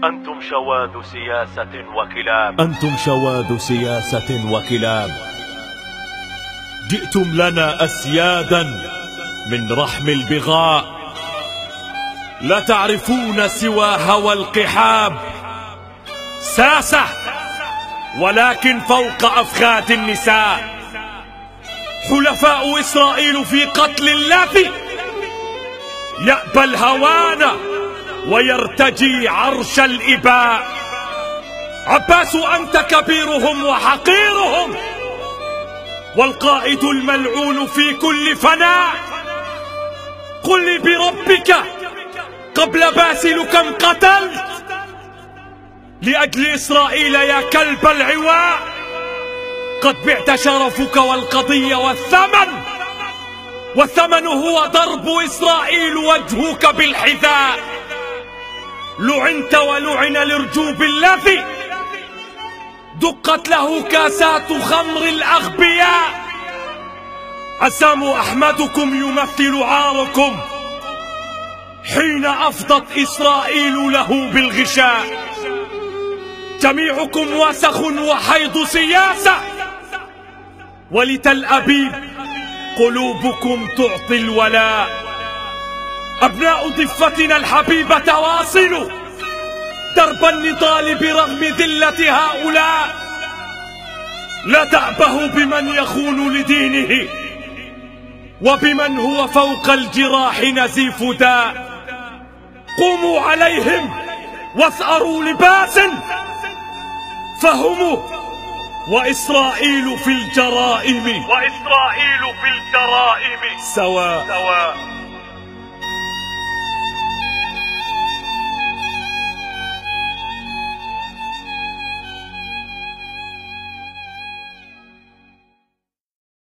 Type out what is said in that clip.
أنتم شواذ سياسة وكلاب. أنتم شواذ سياسة وكلاب. جئتم لنا أسيادا من رحم البغاء، لا تعرفون سوى هوى القحاب. ساسة ولكن فوق أفخاذ النساء. حلفاء إسرائيل في قتل الذي يأبى الهوان ويرتجي عرش الإباء. عباس أنت كبيرهم وحقيرهم، والقائد الملعون في كل فناء. قل لي بربك قبل باسل كم قتلت لأجل إسرائيل يا كلب العواء. قد بعت شرفك والقضية والثمن هو ضرب إسرائيل وجهك بالحذاء. لعنت ولعن الارجوب الذي دقت له كاسات خمر الأغبياء. عسام أحمدكم يمثل عاركم حين أفضت إسرائيل له بالغشاء. جميعكم وسخ وحيض سياسة، ولتل أبيب قلوبكم تعطي الولاء. أبناء ضفتنا الحبيبة واصلوا درب النضال برغم ذلة هؤلاء. لا تأبهوا بمن يخون لدينه وبمن هو فوق الجراح نزيف داء. قوموا عليهم واثأروا لباس، فهم وإسرائيل في الجرائم سواء.